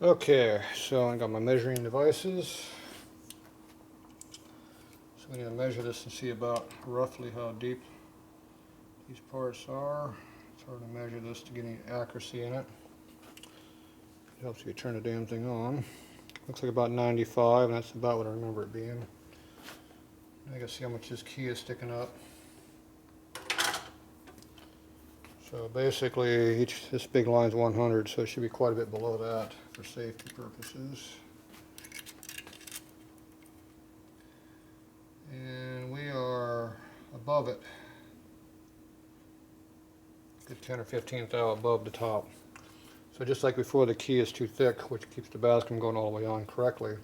Okay, so I got my measuring devices. So we need to measure this and see about roughly how deep these parts are. It's hard to measure this to get any accuracy in it. It helps you turn the damn thing on. Looks like about 95, and that's about what I remember it being. I can see how much this key is sticking up. So basically, this big line's 100, so it should be quite a bit below that for safety purposes. And we are above it. Good 10 or 15 thou above the top. So just like before, the key is too thick, which keeps the basket from going all the way on correctly,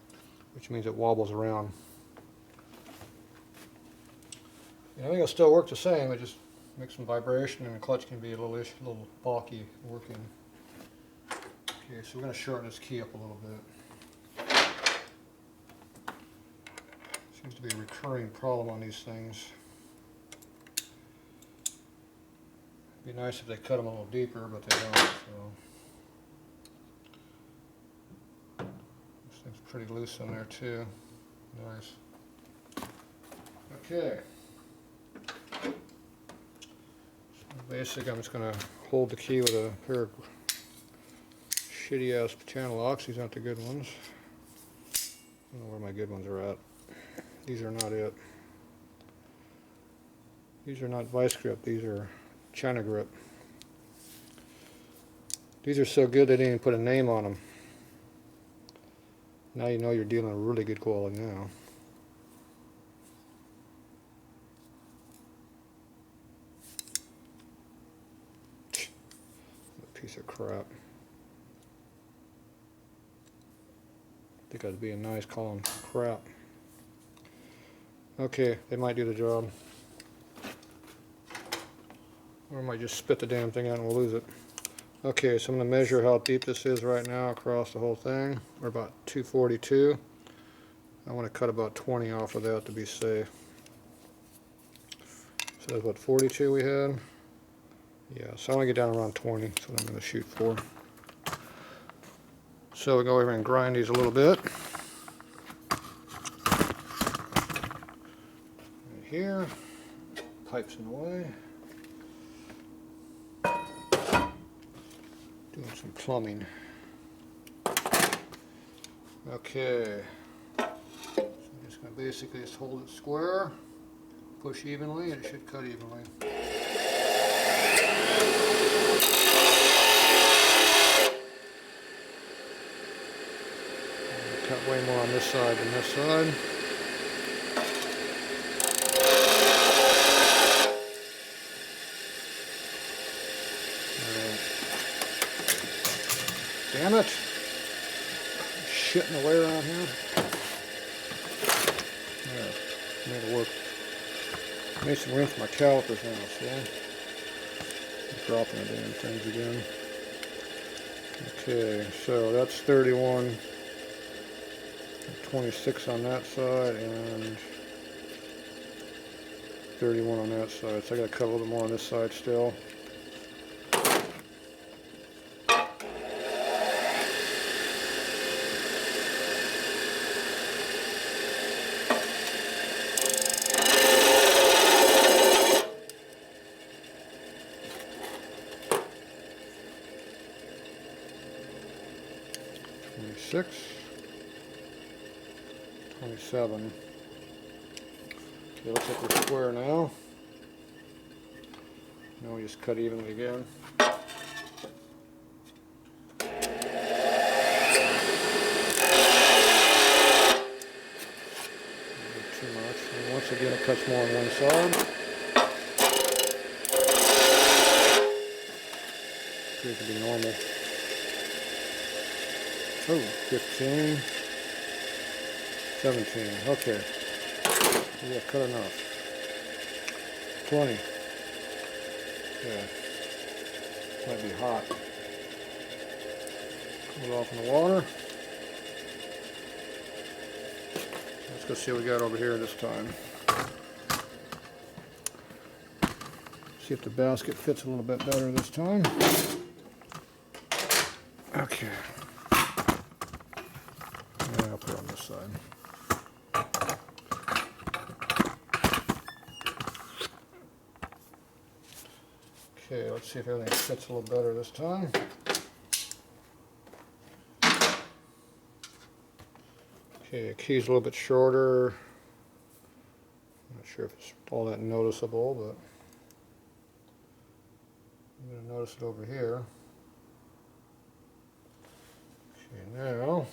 which means it wobbles around. And I think it'll still work the same, it just makes some vibration and the clutch can be a little balky working. Okay, so we're going to shorten this key up a little bit. Seems to be a recurring problem on these things. It'd be nice if they cut them a little deeper, but they don't. So this thing's pretty loose in there too. Nice. Okay. Basically, I'm just going to hold the key with a pair of shitty ass channel locks. These aren't the good ones. I don't know where my good ones are at. These are not it. These are not vice grip, these are China grip. These are so good they didn't even put a name on them. Now you know you're dealing with really good quality now. Piece of crap. I think I'd be nice calling crap. Okay, they might do the job. Or I might just spit the damn thing out and we'll lose it. Okay, so I'm going to measure how deep this is right now across the whole thing. We're about 242. I want to cut about 20 off of that to be safe. So that's what, 42 we had? Yeah, so I want to get down around 20. That's what I'm going to shoot for. So we go over and grind these a little bit. Right here, pipes in the way. Doing some plumbing. Okay, so I'm just going to basically just hold it square, push evenly, and it should cut evenly. Cut way more on this side than this side. Damn it! Shitting away around here. There, made it work. Made some room for my calipers now, see? I'm dropping the damn things again. Okay, so that's 31. 26 on that side and 31 on that side. So I got to cut a little bit more on this side still. Six. 27. Okay, looks like we're square now. Now we just cut evenly again. Too much. And once again, it cuts more on one side. Appears to be normal. Oh, 15. 17, okay. Yeah, cut enough. 20. Yeah. Might be hot. Cool it off in the water. Let's go see what we got over here this time. See if the basket fits a little bit better this time. Okay. put it on this side. Okay, let's see if everything fits a little better this time. Okay, the key's a little bit shorter. I'm not sure if it's all that noticeable, but I'm going to notice it over here. Okay, now,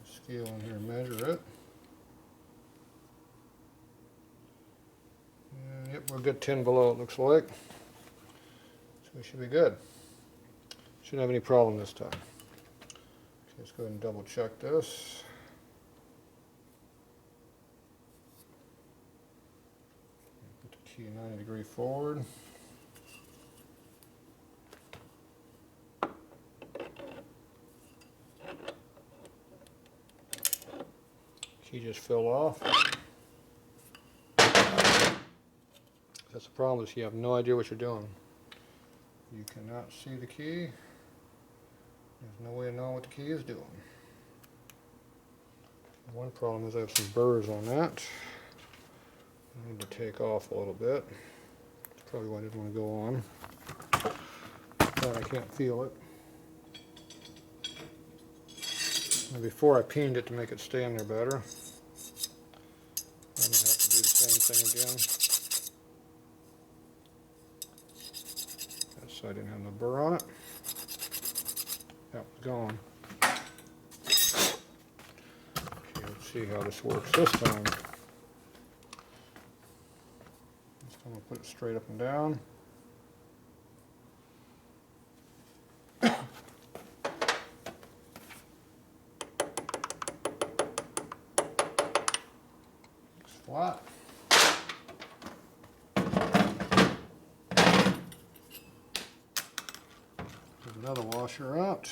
scale in here and measure it. And yep, we're good 10 below it looks like. So we should be good. Shouldn't have any problem this time. Okay, let's go ahead and double check this. Put the key 90 degrees forward. Key just fell off. That's the problem, is you have no idea what you're doing. You cannot see the key. There's no way of knowing what the key is doing. One problem is I have some burrs on that. I need to take off a little bit. That's probably why I didn't want to go on. But I can't feel it. And before I peened it to make it stay in there better. I'm going to have to do the same thing again. That side didn't have no burr on it. That was gone. Okay, let's see how this works this time. This time I'll put it straight up and down. Looks flat. Put another washer out.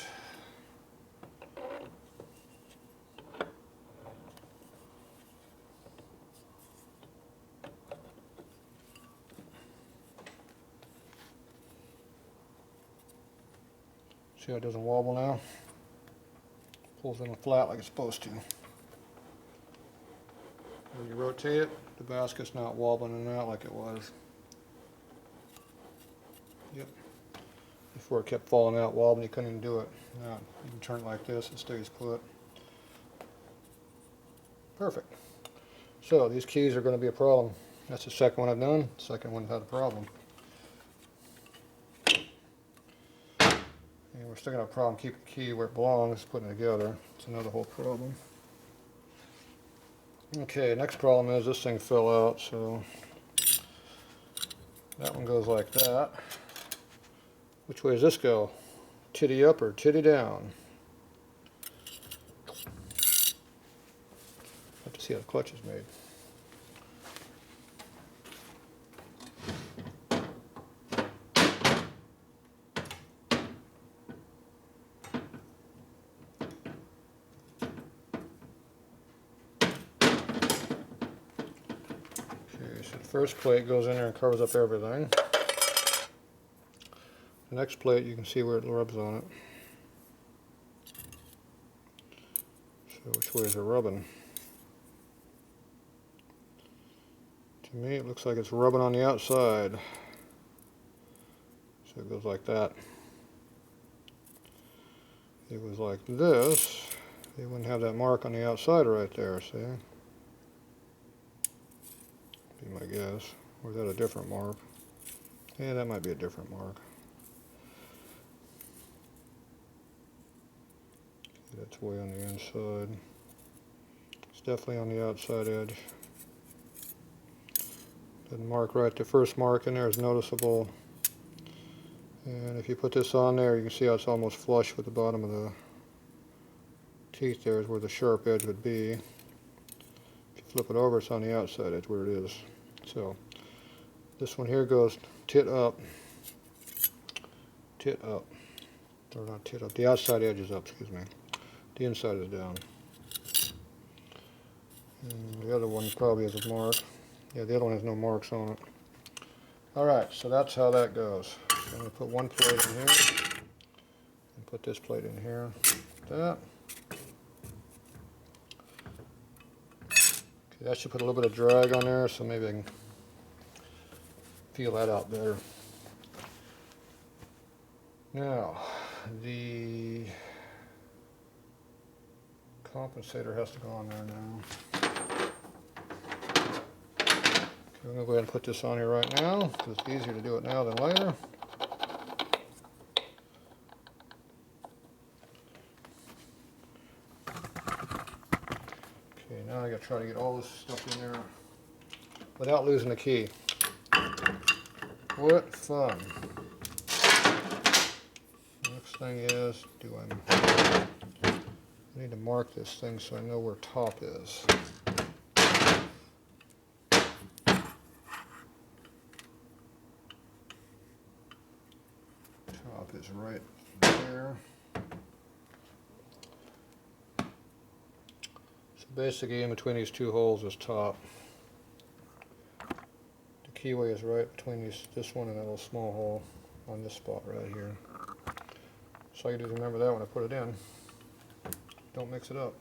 See how it doesn't wobble now? Pulls in flat like it's supposed to. When you rotate it, the basket's not wobbling in and out like it was. Yep. Before it kept falling out, wobbling, you couldn't even do it. Now you can turn it like this, it stays put. Perfect. So these keys are going to be a problem. That's the second one I've done. The second one had a problem. And we're still going to have a problem keeping the key where it belongs, putting it together. It's another whole problem. Okay, next problem is this thing fell out, so that one goes like that. Which way does this go? Titty up or titty down? Have to see how the clutch is made. Okay, so the first plate goes in there and covers up everything. The next plate, you can see where it rubs on it. So which way is it rubbing? To me it looks like it's rubbing on the outside. So it goes like that. If it was like this, you wouldn't have that mark on the outside right there, see? Be my guess. Or is that a different mark? Yeah, that might be a different mark. That's way on the inside. It's definitely on the outside edge. The mark right, the first mark in there is noticeable. And if you put this on there, you can see how it's almost flush with the bottom of the teeth there is where the sharp edge would be. If you flip it over, it's on the outside edge where it is. So this one here goes tit up. Tit up. Or not tit up. The outside edge is up, excuse me. The inside is down. And the other one probably has a mark. Yeah, the other one has no marks on it. Alright, so that's how that goes. So I'm going to put one plate in here. And put this plate in here. Like that. Okay, that should put a little bit of drag on there, so maybe I can feel that out better. Now, the compensator has to go on there now. Okay, I'm going to go ahead and put this on here right now, because it's easier to do it now than later. Okay, now I got to try to get all this stuff in there without losing the key. What fun. Next thing is, I need to mark this thing so I know where top is. Top is right there. So basically in between these two holes is top. The keyway is right between this one and that little small hole on this spot right here. So all you do is remember that when I put it in. Don't mix it up.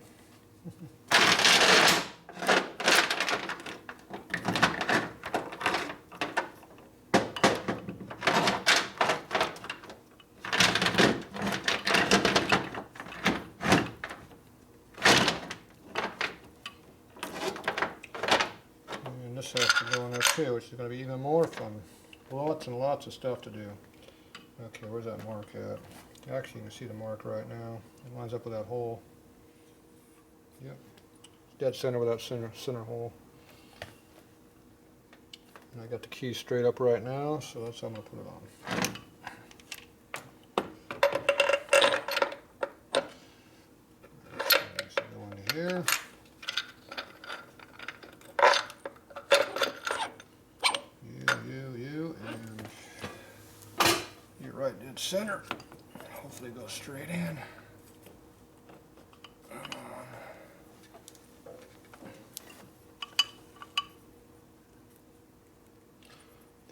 And this has to go in there too, which is going to be even more fun. Lots and lots of stuff to do. Okay, where's that mark at? Actually, you can see the mark right now. It lines up with that hole. Yep. Dead center with that center hole. And I got the key straight up right now, so that's how I'm going to put it on. So go into here. You, and you're right dead center. Hopefully it goes straight in.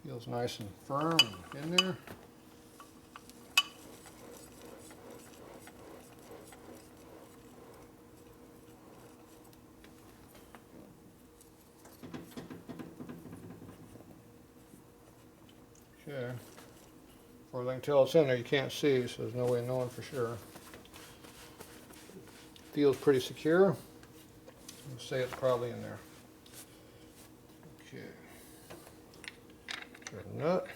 Feels nice and firm in there. Okay. As far as I can tell, it's in there. You can't see, so there's no way of knowing for sure. Feels pretty secure. I'll say it's probably in there. Okay. Get a nut.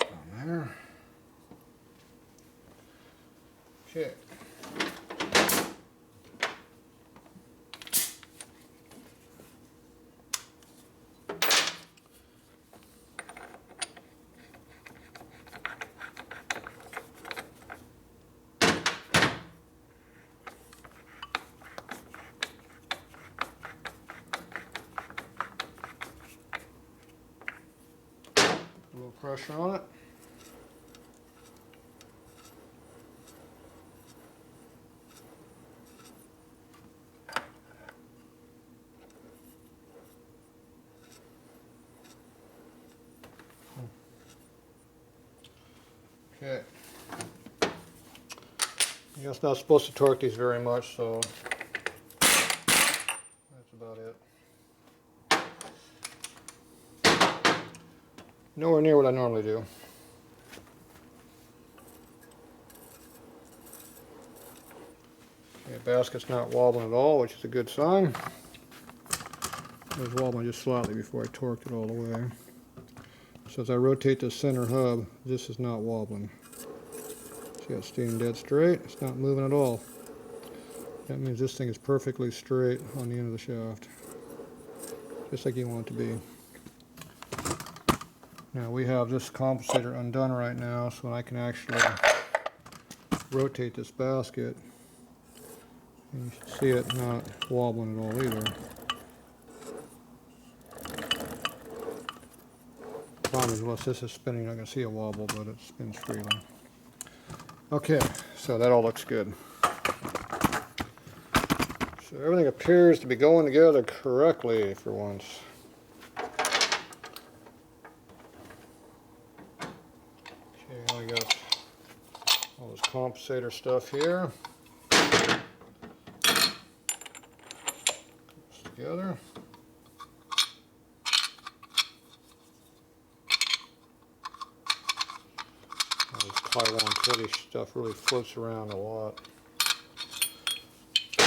Down there. Okay. A little pressure on it. Okay. You're just not supposed to torque these very much, so that's about it. Nowhere near what I normally do. Okay, basket's not wobbling at all, which is a good sign. It was wobbling just slightly before I torqued it all the way. So as I rotate the center hub, this is not wobbling. See, it's staying dead straight. It's not moving at all. That means this thing is perfectly straight on the end of the shaft, just like you want it to be. Now we have this compensator undone right now, so I can actually rotate this basket. And you should see it not wobbling at all either. Problem is, unless this is spinning, I can see a wobble, but it spins freely. Okay, so that all looks good. So everything appears to be going together correctly for once. Okay, now we got All this compensator stuff here. Goes together. All this Taiwan British stuff really floats around a lot. You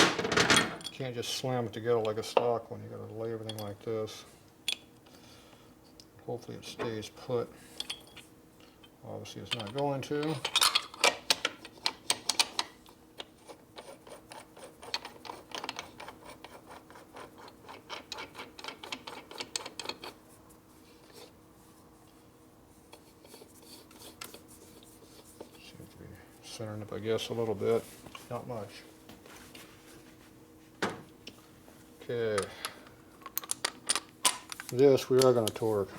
can't just slam it together like a stock one. You got to lay everything like this. Hopefully it stays put. Obviously it's not going to. Seems to be centering up, I guess, a little bit. Not much. Okay. This we are going to torque.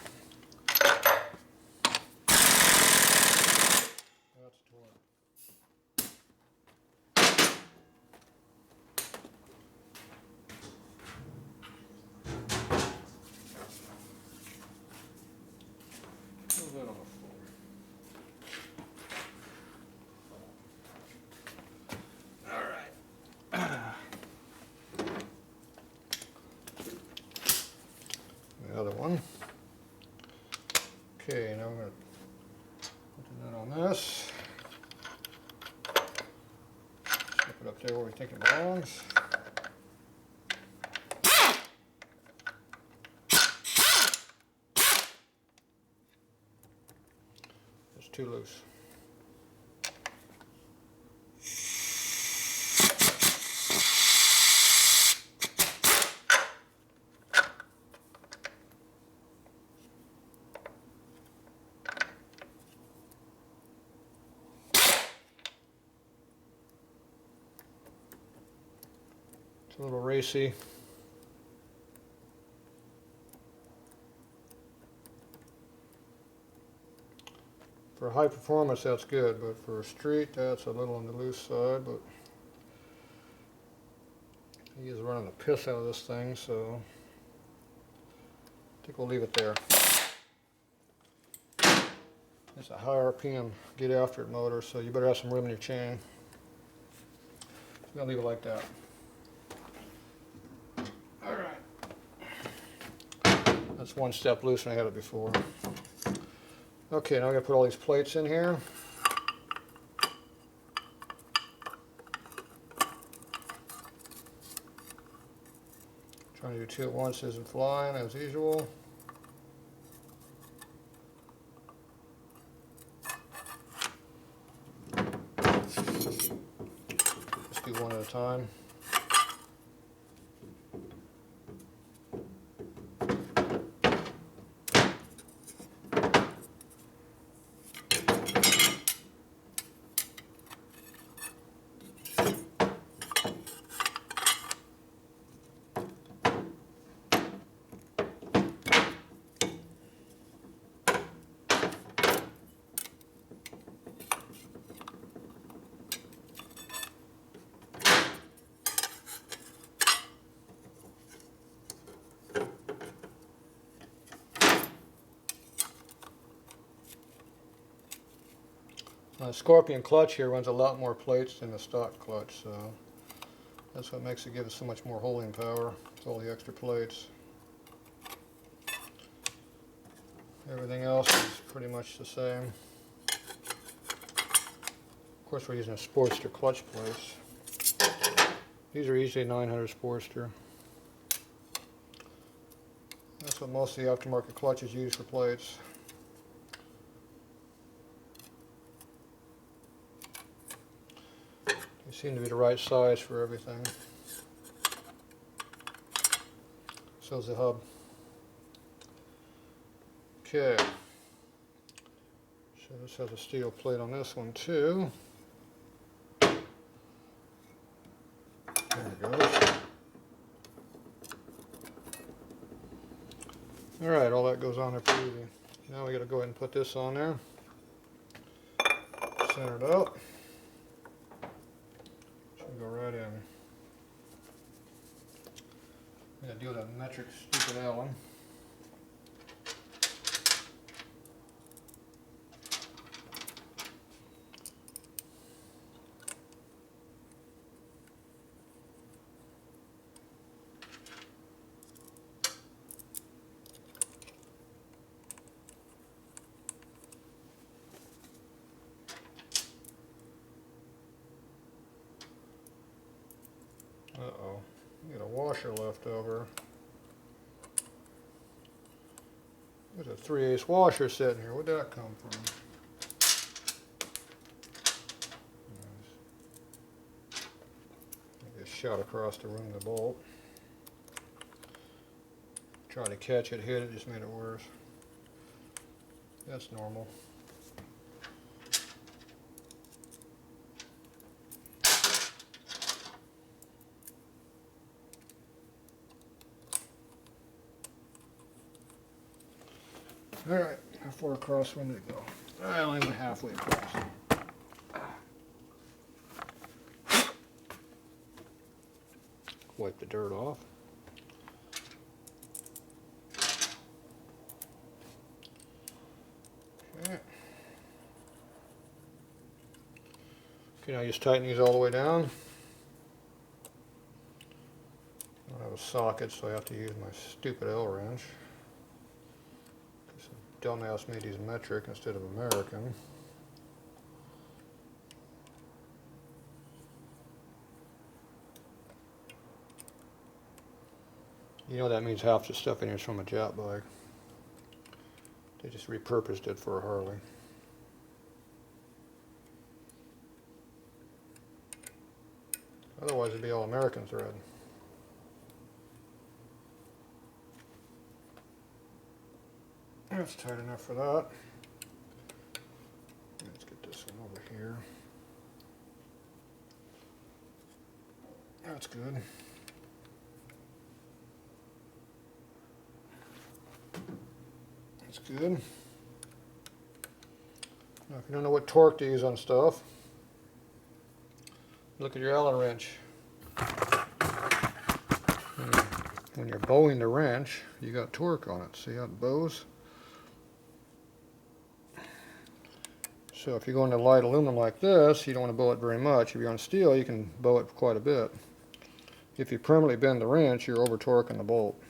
That's torque. Move that on the floor. All right. The other one. Okay, now we're going to put the nut on this. Slip it up there where we think it belongs. It's too loose. It's a little racy. For high performance, that's good, but for street, that's a little on the loose side. But he is running the piss out of this thing, so I think we'll leave it there. It's a high RPM get after it motor, so you better have some room in your chain. I'm gonna leave it like that. Alright. That's one step looser than I had it before. Okay, now I'm gonna put all these plates in here. Trying to do two at once isn't flying as usual. Let's do one at a time. The Scorpion clutch here runs a lot more plates than the stock clutch, so that's what makes it give us so much more holding power. It's all the extra plates. Everything else is pretty much the same. Of course, we're using a Sportster clutch plates. These are easily 900 Sportster. That's what most of the aftermarket clutches use for plates. They seem to be the right size for everything. So's the hub. Okay. So this has a steel plate on this one too. There it goes. Alright, all that goes on there pretty easy. Now we gotta go ahead and put this on there. Center it up. Should go right in. I'm gonna deal with that metric stupid Allen. washer left over. There's a 3/8 washer sitting here. Where'd that come from? I just shot across the room the bolt. Tried to catch it, hit it, just made it worse. That's normal. Alright, how far across when did it go? I only went halfway across. Wipe the dirt off. Okay. Okay, now just tighten these all the way down. I don't have a socket, so I have to use my stupid L wrench. Dumbass made these metric instead of American. You know that means half the stuff in here is from a Jap bike. They just repurposed it for a Harley. Otherwise it'd be all American thread. That's tight enough for that. Let's get this one over here. That's good. That's good. Now, if you don't know what torque to use on stuff, look at your Allen wrench. When you're bowing the wrench, you got torque on it. See how it bows? So if you're going to light aluminum like this, you don't want to bow it very much. If you're on steel, you can bow it quite a bit. If you permanently bend the wrench, you're over torquing the bolt.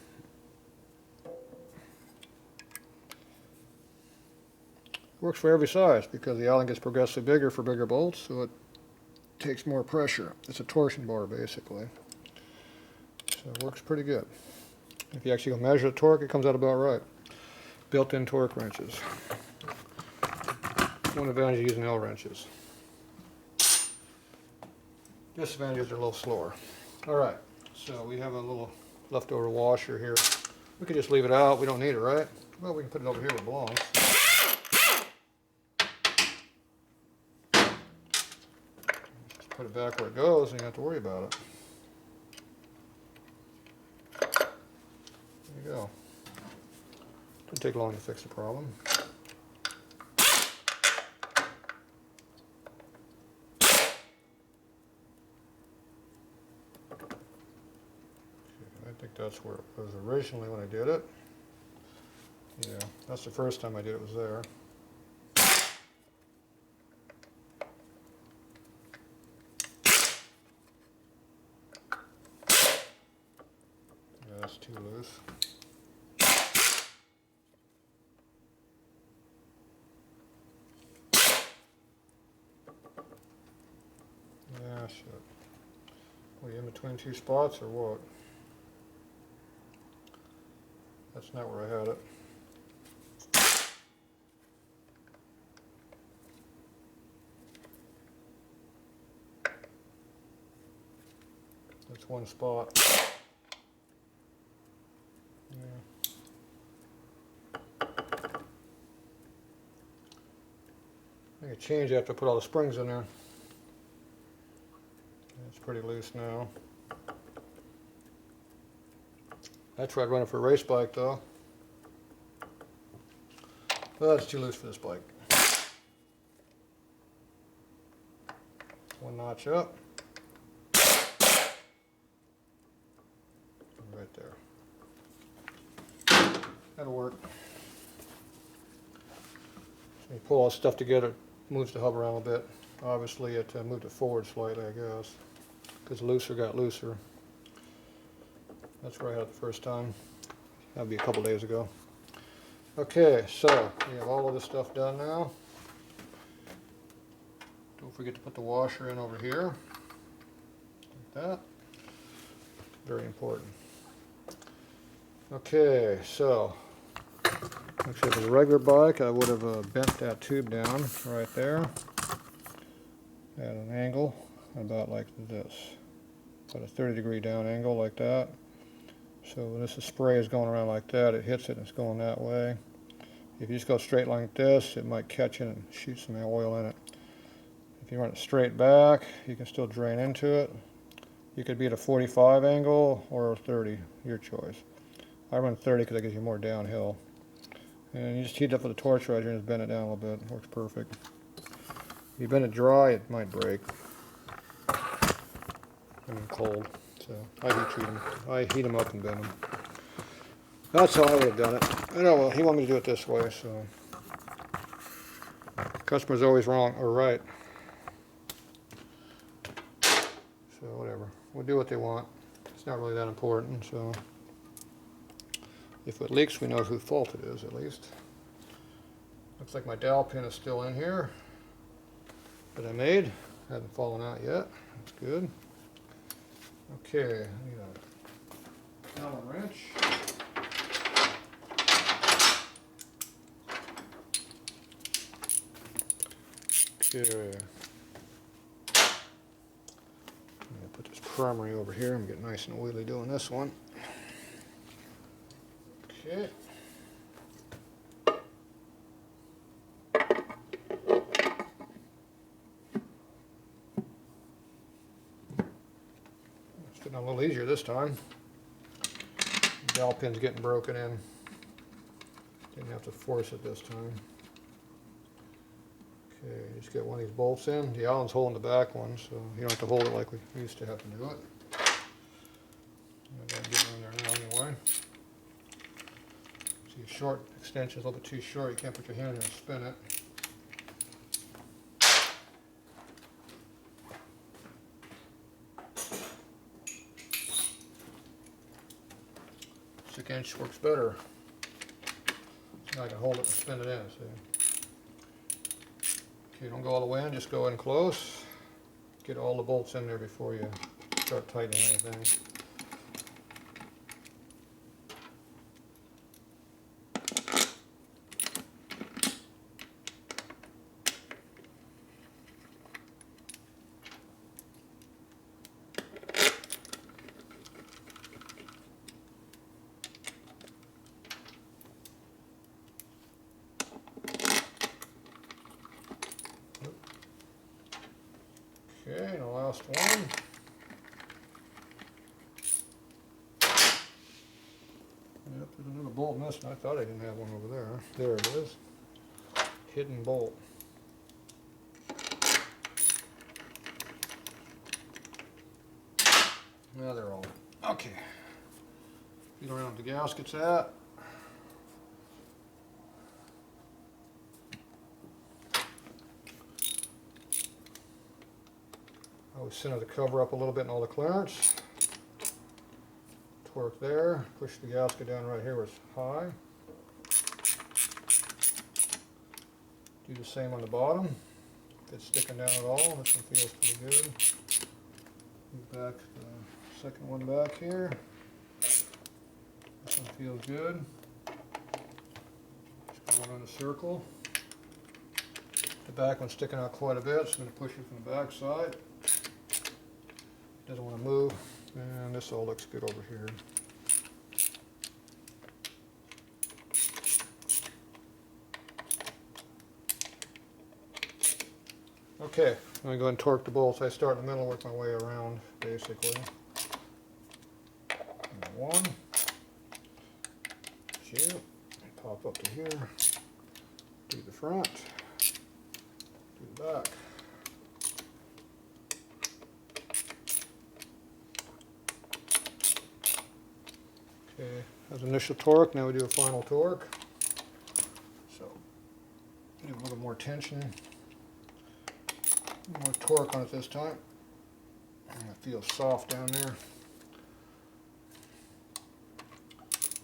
Works for every size because the Allen gets progressively bigger for bigger bolts, so it takes more pressure. It's a torsion bar basically. So it works pretty good. If you actually go measure the torque, it comes out about right. Built-in torque wrenches. One advantage of using L wrenches. Disadvantages are a little slower. Alright, so we have a little leftover washer here. We could just leave it out, we don't need it, right? Well, we can put it over here where it belongs. Just put it back where it goes and you don't have to worry about it. There you go. Doesn't take long to fix the problem. I think that's where it was originally when I did it. Yeah, that's the first time I did it was there. Yeah, that's too loose. Yeah, shit. Were you in between two spots or what? That's not where I had it. That's one spot. Yeah. I think it changed after I put all the springs in there. It's pretty loose now. I tried running for a race bike though. Well, that's too loose for this bike. One notch up. Right there. That'll work. So you pull all this stuff together, it moves the hub around a bit. Obviously it moved it forward slightly, I guess, because looser got looser. That's where I had it the first time. That'd be a couple days ago. Okay, so we have all of this stuff done now. Don't forget to put the washer in over here, like that. very important. Okay, so actually for the regular bike I would have bent that tube down right there at an angle about like this, about a 30-degree down angle like that. So when this spray is going around like that, it hits it and it's going that way. If you just go straight like this, it might catch it and shoot some oil in it. If you run it straight back, you can still drain into it. You could be at a 45 angle or a 30, your choice. I run 30 because it gives you more downhill. And you just heat it up with a torch right here and just bend it down a little bit. It works perfect. If you bend it dry, it might break. And cold. So I heat them up and bend them. That's how I would have done it. I know, well, he wanted me to do it this way, so. Customer's always wrong or right. So whatever. We'll do what they want. It's not really that important, so. If it leaks, we know whose fault it is, at least. Looks like my dowel pin is still in here that I made. Hasn't fallen out yet. That's good. Okay, I need a Allen wrench. Okay. I'm going to put this primary over here. I'm getting nice and oily doing this one. Okay. It's getting a little easier this time. The dowel pin's getting broken in. Didn't have to force it this time. Okay, just get one of these bolts in. The Allen's holding the back one, so you don't have to hold it like we used to have to do it. I'm getting in there now anyway. See, a short extension is a little bit too short. You can't put your hand in and spin it. Inch works better. So now I can hold it and spin it in. See? Okay, don't go all the way in, just go in close. Get all the bolts in there before you start tightening anything. Okay, and the last one. Yep, there's another bolt missing. I thought I didn't have one over there. There it is. Hidden bolt. Now they're all okay. Feel around the gaskets at. Always center the cover up a little bit in all the clearance. Torque there. Push the gasket down right here where it's high. Do the same on the bottom. If it's sticking down at all, this one feels pretty good. Move back the second one back here. This one feels good. Just go around a circle. The back one's sticking out quite a bit, so I'm going to push it from the back side. Doesn't want to move, and this all looks good over here. Okay, I'm going to go ahead and torque the bolts. I start in the middle, work my way around, basically. And 1, 2, pop up to here, do the front, do the back. Okay, that's initial torque. Now we do a final torque. So, do a little more tension, more torque on it this time. And it feels soft down there.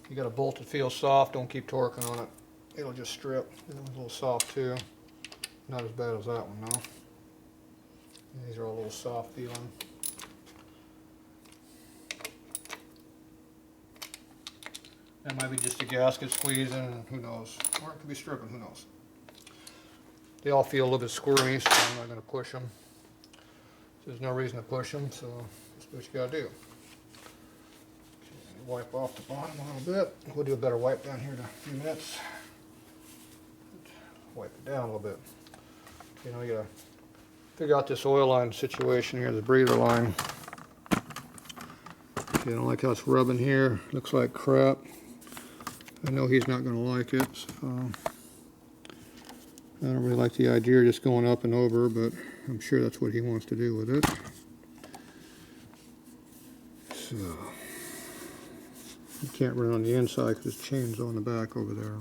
If you got a bolt that feels soft, don't keep torquing on it. It'll just strip. It was a little soft too. Not as bad as that one though. These are all a little soft feeling. That might be just a gasket squeezing, who knows. Or it could be stripping, who knows. They all feel a little bit squirmy, so I'm not going to push them. There's no reason to push them, so that's what you got to do. Okay, wipe off the bottom a little bit. We'll do a better wipe down here in a few minutes. Wipe it down a little bit. You know, you got to figure out this oil line situation here, the breather line. Okay, I don't like how it's rubbing here. Looks like crap. I know he's not going to like it, so I don't really like the idea of just going up and over, but I'm sure that's what he wants to do with it. So, you can't run on the inside because his chain's on the back over there.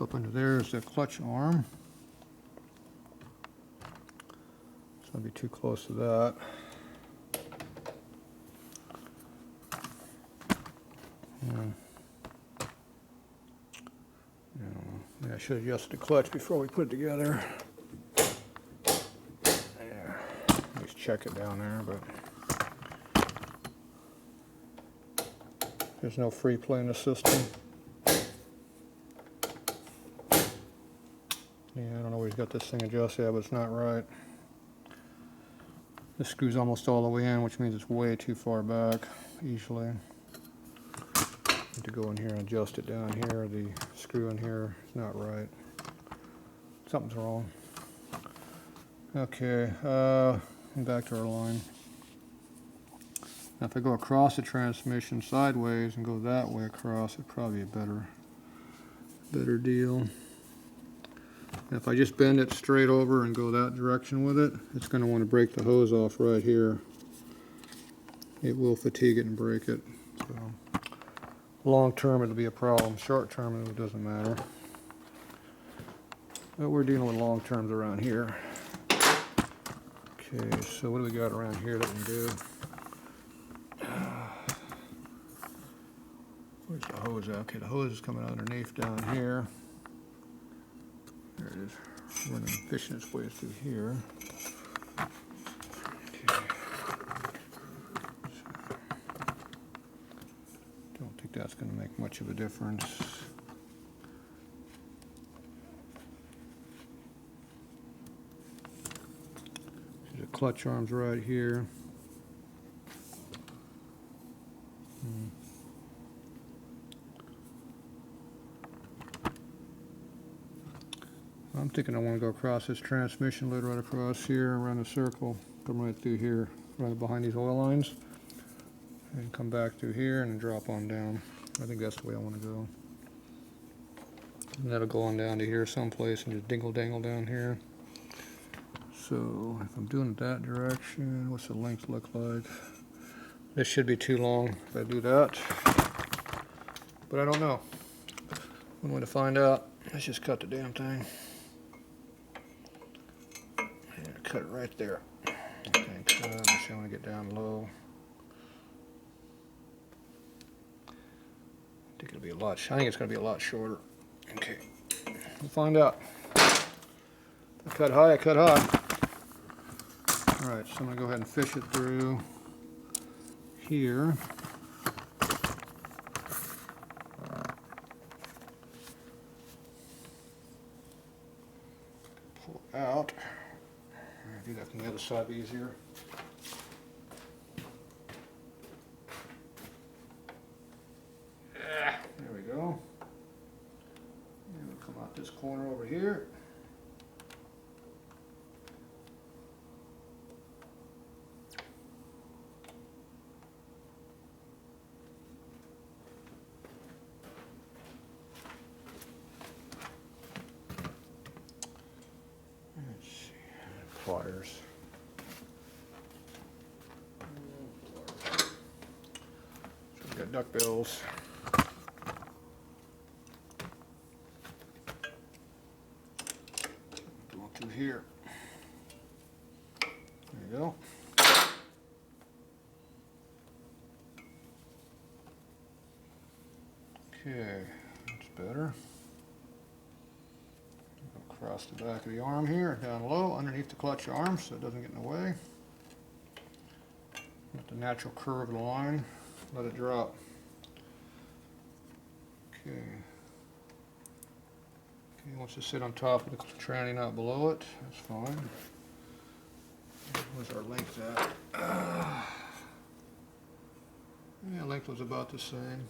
Up under there is the clutch arm. So I'll be too close to that. I should have adjusted the clutch before we put it together. There. Just check it down there, but there's no free play in the system. Yeah, I don't know where he's got this thing adjusted, but it's not right. This screw's almost all the way in, which means it's way too far back, easily. Need to go in here and adjust it down here. The screw in here is not right. Something's wrong. Okay, back to our line. Now if I go across the transmission sideways and go that way across, it'd probably be a better deal. And if I just bend it straight over and go that direction with it, it's going to want to break the hose off right here. It will fatigue it and break it. So, long term it'll be a problem. Short term it doesn't matter. But we're dealing with long terms around here. Okay, so what do we got around here that we can do? Where's the hose at? Okay, the hose is coming underneath down here. There it is. Running, fishing its way through here. Okay. Don't think that's going to make much of a difference. See the clutch arms right here. I'm thinking I want to go across this transmission lid right across here, around a circle, come right through here, right behind these oil lines, and come back through here and drop on down. I think that's the way I want to go. And that'll go on down to here someplace and just dingle-dangle down here. So if I'm doing it that direction, what's the length look like? This should be too long if I do that, but I don't know. One way to find out, let's just cut the damn thing. Cut it right there. Okay, cut. I want to get down low. I think it'll be a lot. I think it's going to be a lot shorter. Okay, we'll find out. If I cut high, I cut high. All right, so I'm going to go ahead and fish it through here. Pull it out. Do that from the other side easier. There we go. And we'll come out this corner over here. Let's see. Pliers. So we've got duckbills. Going through here. There you go. Okay, that's better. Across the back of the arm here, down low, underneath the clutch arm so it doesn't get in the way. Let the natural curve of the line. Let it drop. Okay. Okay, it wants to sit on top of the tranny, not below it. That's fine. Where's our length at? Yeah, length was about the same.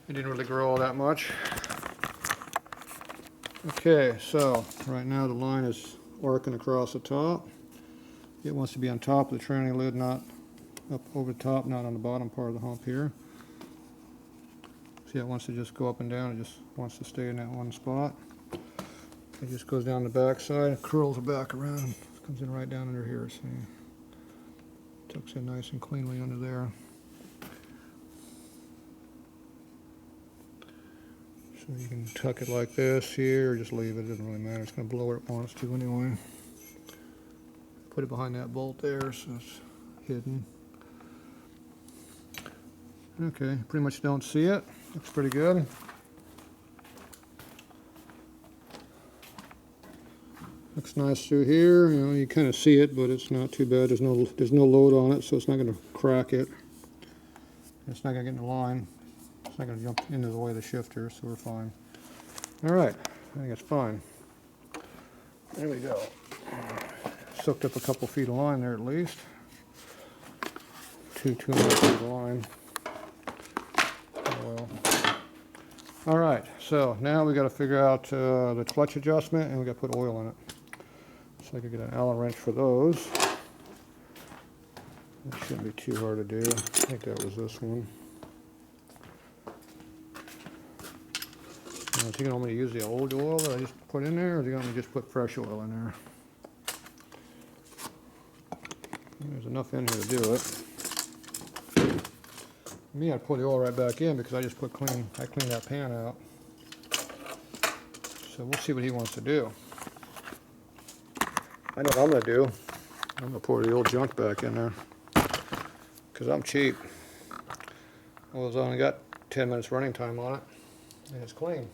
It didn't really grow all that much. Okay, so right now the line is arcing across the top. It wants to be on top of the tranny lid, not up over the top, not on the bottom part of the hump here. See, it wants to just go up and down. It just wants to stay in that one spot. It just goes down the back side, it curls it back around, comes in right down under here. See, tucks in nice and cleanly under there. So you can tuck it like this here, or just leave it. It doesn't really matter. It's going to blow where it wants to anyway. Put it behind that bolt there, so it's hidden. Okay, pretty much don't see it. Looks pretty good. Looks nice through here. You know, you kind of see it, but it's not too bad. There's no load on it, so it's not going to crack it. It's not going to get in the line. It's not going to jump into the way of the shifter, so we're fine. All right, I think it's fine. There we go. Soaked up a couple feet of line there at least. 2.5 feet of line. Oh well. All right, so now we got to figure out the clutch adjustment, and we got to put oil in it. So I could get an Allen wrench for those. That shouldn't be too hard to do. I think that was this one. Is he going to want me to use the old oil that I just put in there, or is he going to just put fresh oil in there? There's enough in here to do it. Me, I'd pour the oil right back in because I just cleaned that pan out. So we'll see what he wants to do. I know what I'm going to do. I'm going to pour the old junk back in there because I'm cheap. Well, it's only got 10 minutes running time on it, and it's clean.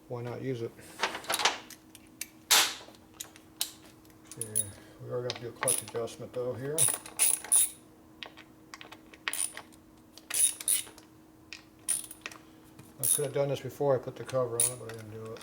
Why not use it? Okay, we are going to do a clutch adjustment though here. I could have done this before I put the cover on it, but I didn't do it.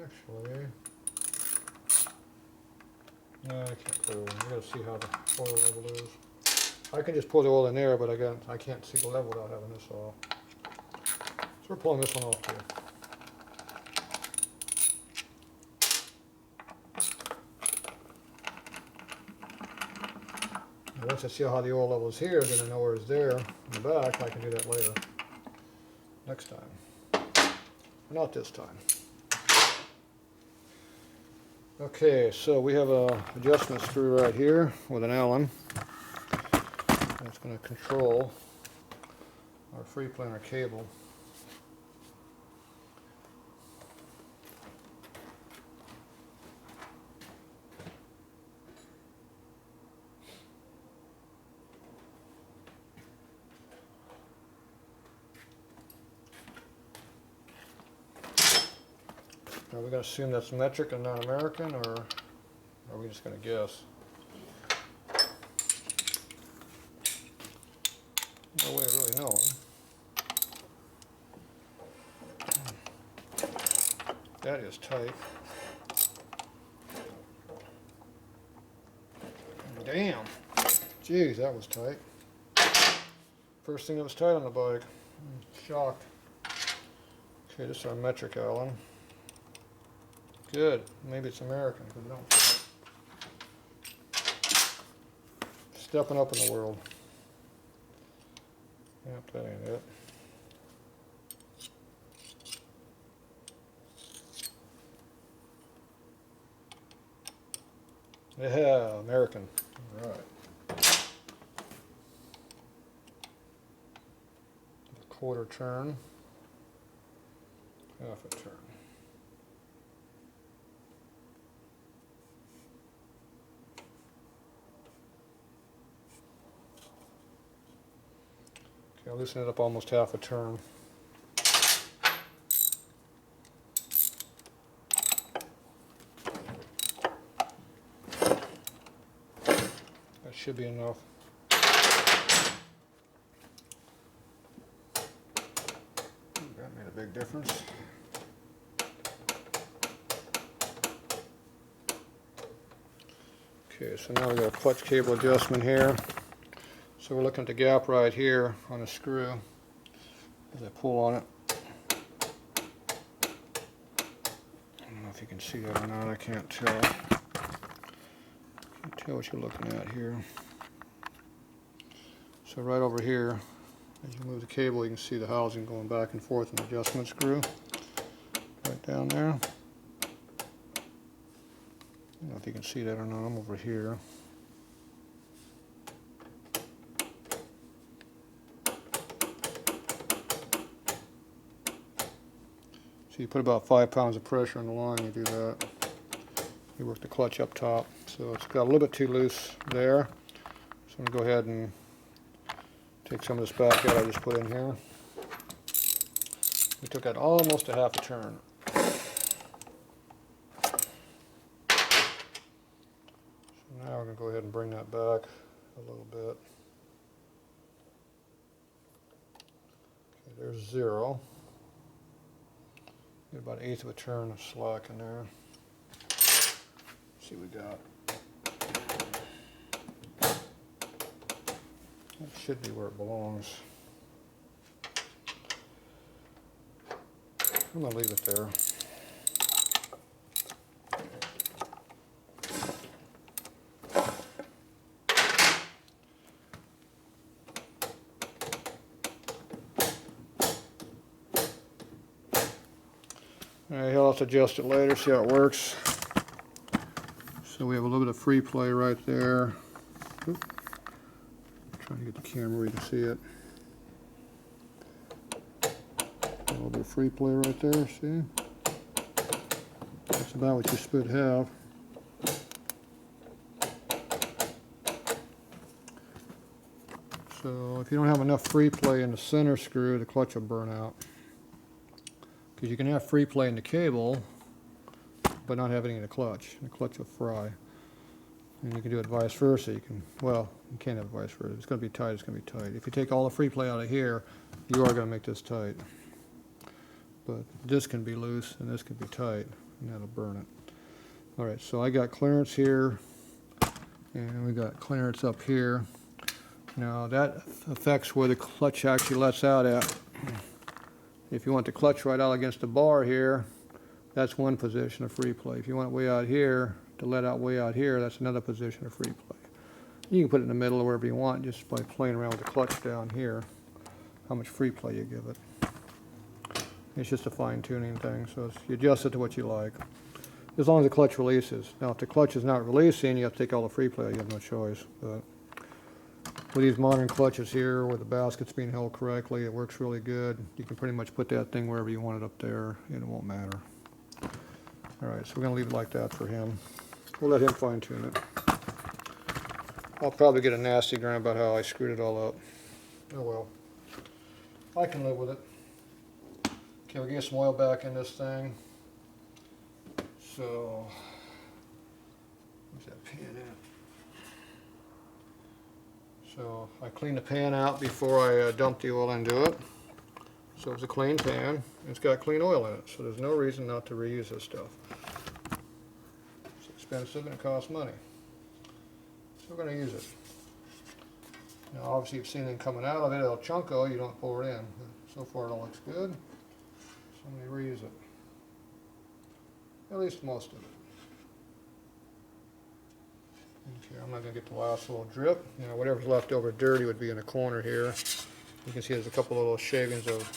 Actually, no, I can't put it in. You gotta see how the oil level is. I can just pour the oil in there, but I can't see the level without having this off. So we're pulling this one off too. And once I see how the oil level is here, then I know where it's there in the back. I can do that later. Next time. Not this time. Okay, so we have a adjustment screw right here with an Allen. That's going to control our free planar cable. Are we going to assume that's metric and not American, or are we just going to guess? No way of really knowing. That is tight. Damn. Jeez, that was tight. First thing that was tight on the bike. I'm shocked. Okay, this is our metric Allen. Good. Maybe it's American because it don't fit. Stepping up in the world. Yep, that ain't it. Yeah, American. All right. A quarter turn, half a turn. Okay, I'll loosen it up almost half a turn. That should be enough. That made a big difference. Okay, so now we got a clutch cable adjustment here. So we're looking at the gap right here on the screw. As I pull on it, I don't know if you can see that or not. I can't tell. Can't tell what you're looking at here. So right over here, as you move the cable, you can see the housing going back and forth in the adjustment screw. Right down there. I don't know if you can see that or not. I'm over here. So you put about 5 pounds of pressure on the line, you do that. You work the clutch up top. So it's got a little bit too loose there. So I'm going to go ahead and take some of this back out I just put in here. We took out almost a half a turn. So now we're going to go ahead and bring that back a little bit. Okay, there's 0. Get about 1/8 of a turn of slack in there. Let's see what we got. That should be where it belongs. I'm going to leave it there. Alright, I'll have to adjust it later, see how it works. So we have a little bit of free play right there. Oop. Trying to get the camera where you can see it. A little bit of free play right there, see? That's about what you should have. So if you don't have enough free play in the center screw, the clutch will burn out. Because you can have free play in the cable, but not have any in the clutch. The clutch will fry. And you can do it vice versa. You can, well, you can't have it vice versa. It's going to be tight, it's going to be tight. If you take all the free play out of here, you are going to make this tight. But this can be loose and this can be tight, and that'll burn it. Alright, so I got clearance here, and we got clearance up here. Now that affects where the clutch actually lets out at. If you want the clutch right out against the bar here, that's one position of free play. If you want it way out here, to let out way out here, that's another position of free play. You can put it in the middle or wherever you want just by playing around with the clutch down here, how much free play you give it. It's just a fine-tuning thing, so you adjust it to what you like. As long as the clutch releases. Now if the clutch is not releasing, you have to take all the free play, you have no choice. But with these modern clutches here, where the basket's being held correctly, it works really good. You can pretty much put that thing wherever you want it up there, and it won't matter. Alright, so we're going to leave it like that for him. We'll let him fine-tune it. I'll probably get a nasty gram about how I screwed it all up. Oh well. I can live with it. Okay, we'll get some oil back in this thing. So, where's that pan at? So, I cleaned the pan out before I dumped the oil into it. So it's a clean pan, and it's got clean oil in it, so there's no reason not to reuse this stuff. It's expensive and it costs money. So we're going to use it. Now obviously you've seen it coming out of it, El Chunko, you don't pour it in. But so far it all looks good, so I'm going to reuse it. At least most of it. Okay, I'm not going to get the last little drip. You know, whatever's left over dirty would be in the corner here. You can see there's a couple little shavings of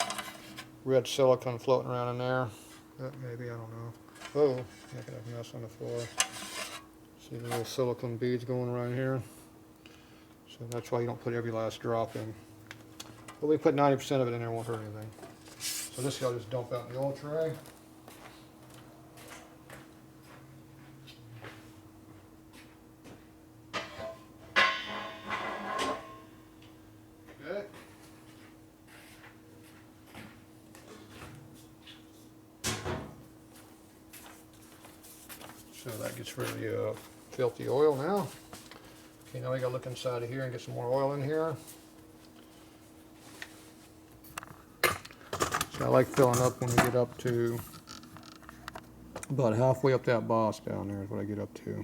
red silicone floating around in there. Maybe, I don't know. Oh, I got a mess on the floor. So See the little silicone beads going around here? So that's why you don't put every last drop in. But we put 90% of it in there, won't hurt anything. So this I'll just dump out in the old tray. Okay. So that gets rid of the filthy oil now. Okay, now we gotta look inside of here and get some more oil in here. So I like filling up when we get up to about halfway up that boss down there is what I get up to.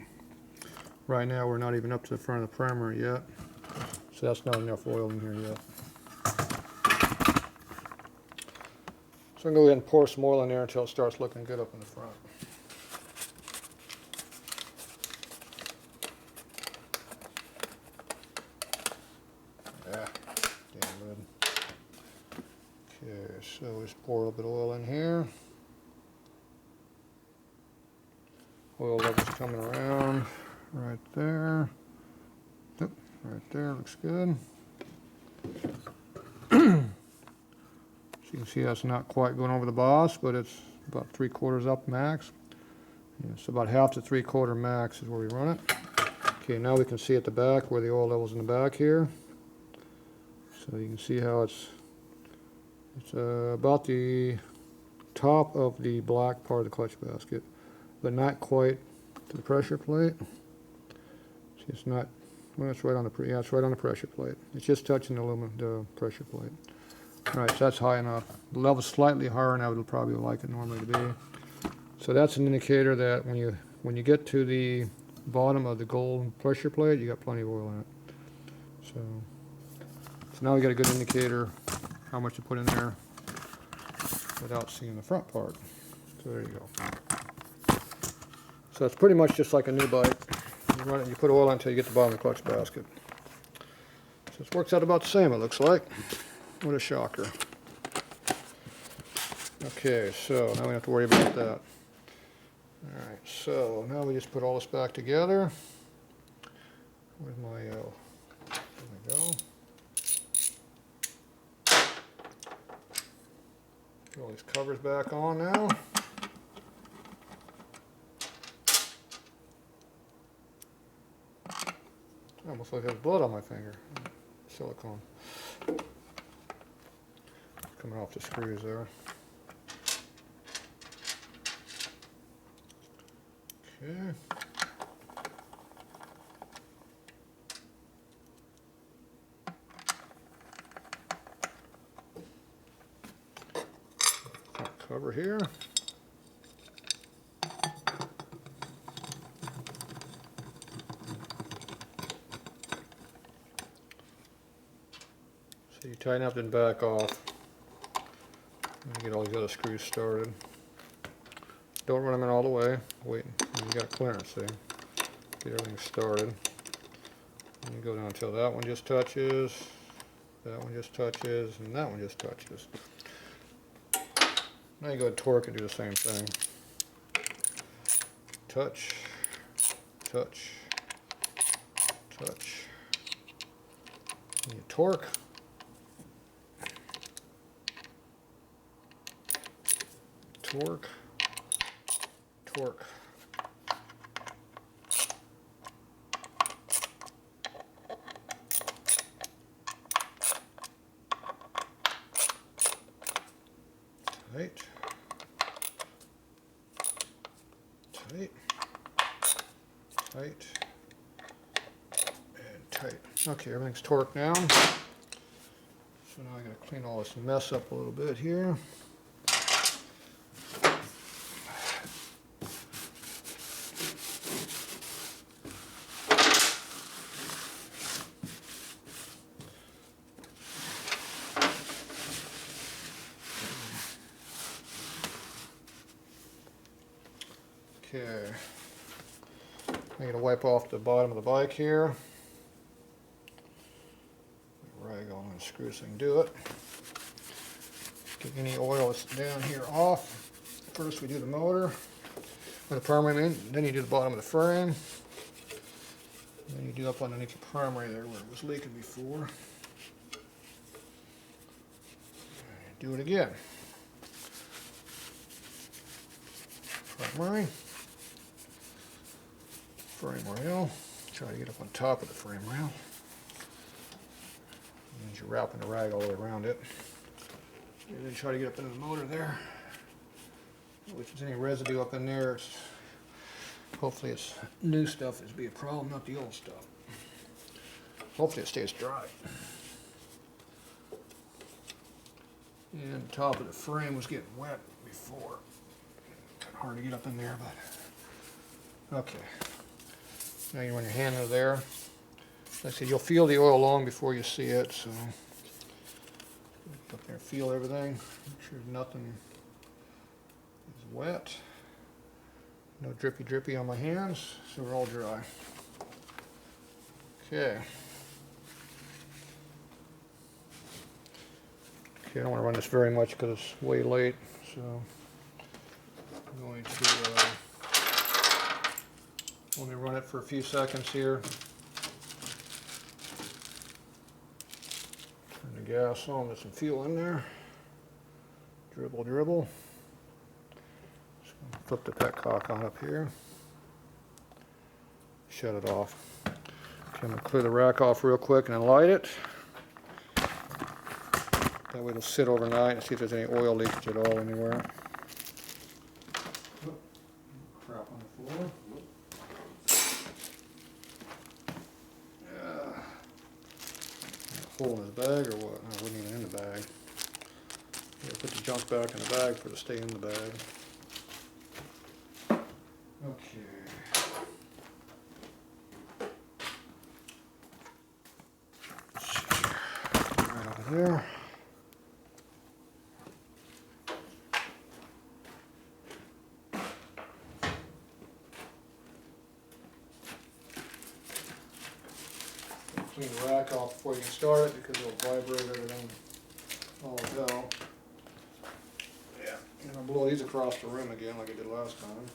Right now we're not even up to the front of the primary yet, so that's not enough oil in here yet. So I'm going to go ahead and pour some oil in there until it starts looking good up in the front. Yeah, damn good. Okay, so just pour a little bit of oil in here. Oil levels coming around right there. Yep, right there, looks good. So you can see that's not quite going over the boss, but it's about 3/4 up max. Yeah, so about half to 3/4 max is where we run it. Okay, now we can see at the back where the oil level's in the back here. So you can see how it's about the top of the black part of the clutch basket, but not quite to the pressure plate. See, it's not, well, it's right on the, yeah, it's right on the pressure plate. It's just touching the pressure plate. All right, so that's high enough. The level's slightly higher than I would probably like it normally to be. So that's an indicator that when you get to the bottom of the gold pressure plate, you got plenty of oil in it. So now we got a good indicator how much to put in there without seeing the front part. So there you go. So it's pretty much just like a new bike. You run it, you put oil on until you get to the bottom of the clutch basket. So it works out about the same, it looks like. What a shocker. Okay, so now we don't have to worry about that. Alright, so now we just put all this back together. Where's my, there we go. Put all these covers back on now. Almost like I have blood on my finger. Silicone. Coming off the screws there. Okay. Cover here. So you tighten up and back off. And get all these other screws started. Don't run them in all the way. Wait, you got clearance, see? Get everything started. And you go down until that one just touches, that one just touches, and that one just touches. Now you go and torque and do the same thing. Touch, touch, touch. And you torque. Torque, torque. Tight, tight, tight, and tight. Okay, everything's torqued now. So now I gotta clean all this mess up a little bit here. Okay, I'm going to wipe off the bottom of the bike here. Rag on and screw so I can do it. Get any oil that's down here off. First we do the motor with the primary, then you do the bottom of the frame. And then you do up underneath the primary there where it was leaking before. Do it again. Primary. Frame rail. Try to get up on top of the frame rail. And you're wrapping the rag all the way around it. And then try to get up into the motor there. If there's any residue up in there, hopefully it's new stuff is be a problem, not the old stuff. Hopefully it stays dry. And the top of the frame was getting wet before. Kind of hard to get up in there, but okay. Now you run your hand under there. Like I said, you'll feel the oil long before you see it, so up there and feel everything. Make sure nothing is wet. No drippy on my hands, so we're all dry. Okay. Okay, I don't want to run this very much because it's way late, so I'm going to let me run it for a few seconds here. Turn the gas on, there's some fuel in there. Dribble. Just gonna flip the petcock on up here. Shut it off. Okay, I'm gonna clear the rack off real quick and then light it. That way it'll sit overnight and see if there's any oil leakage at all anywhere. Oh, crap on the floor. Hole in his bag or what? No, it wasn't even in the bag. Yeah, put the junk back in the bag for it to stay in the bag. Okay. Right over there. Clean the rack off before you can start it because it'll vibrate everything all the hell. Yeah, and I'll blow these across the room again like I did last time.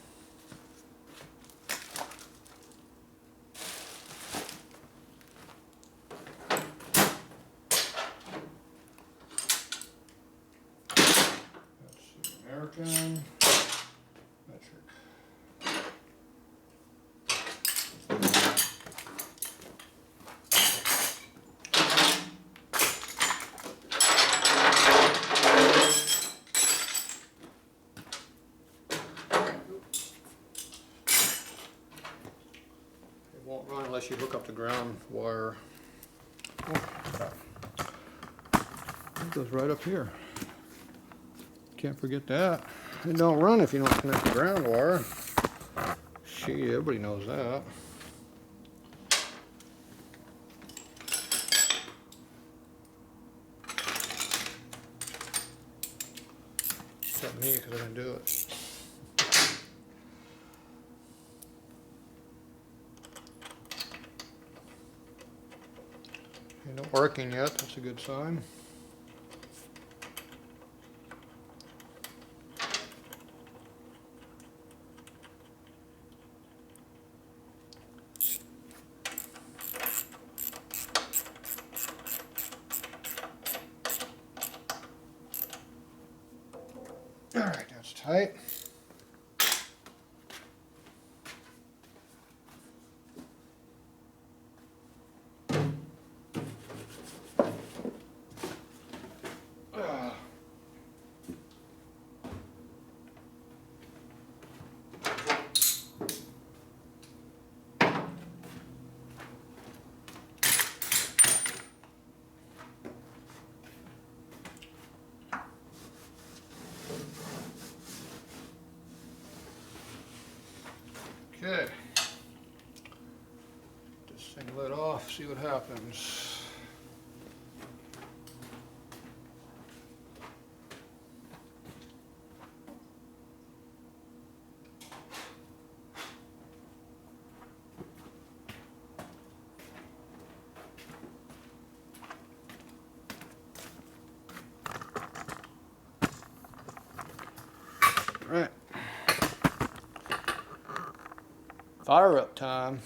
That's American, metric. Won't run unless you hook up the ground wire. Oh, crap. It goes right up here. Can't forget that. It don't run if you don't connect the ground wire. Shit, everybody knows that. Except me because I didn't do it. No arcing yet, that's a good sign. All right, that's tight. Okay, this thing lit off, see what happens. All right. Fire up time.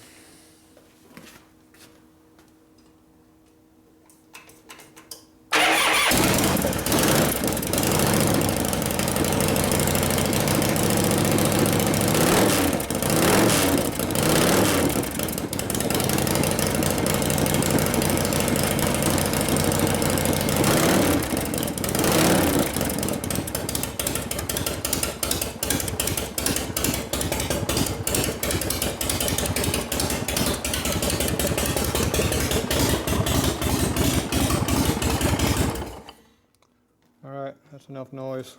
That's enough noise.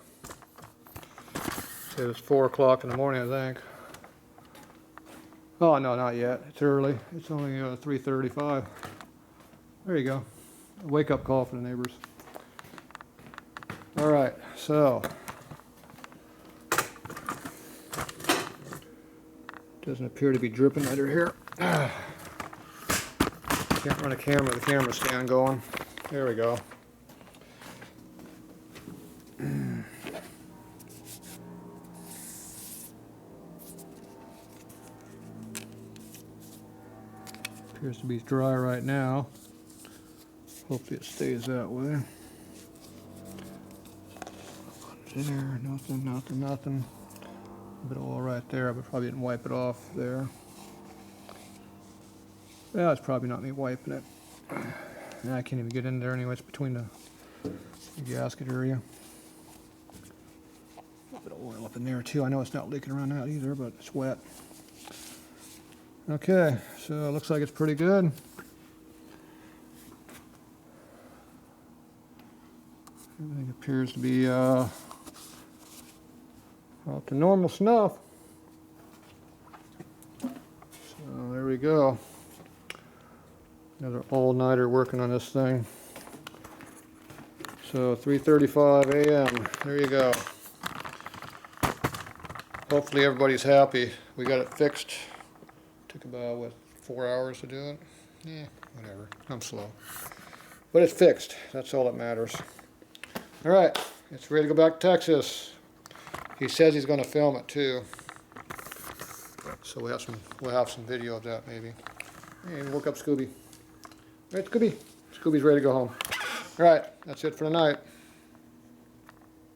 It was 4 o'clock in the morning, I think. Oh, no, not yet. It's early. It's only 3:35. There you go. A wake-up call for the neighbors. All right, so. Doesn't appear to be dripping under here. Can't run a camera with the camera stand going. There we go. Appears to be dry right now. Hopefully it stays that way. There, nothing. A bit of oil right there, but probably didn't wipe it off there. Well, it's probably not me wiping it. I can't even get in there anyway. It's between the gasket area. A bit of oil up in there too. I know it's not leaking around out either, but it's wet. Okay, so it looks like it's pretty good. Everything appears to be up to normal snuff. So there we go. Another all-nighter working on this thing. So 3:35 a.m. There you go. Hopefully everybody's happy. We got it fixed. Took about, what, 4 hours to do it? Yeah, whatever. I'm slow. But it's fixed. That's all that matters. All right, it's ready to go back to Texas. He says he's going to film it too. So we'll have some video of that maybe. Hey, woke up Scooby. All right, Scooby. Scooby's ready to go home. All right, that's it for tonight.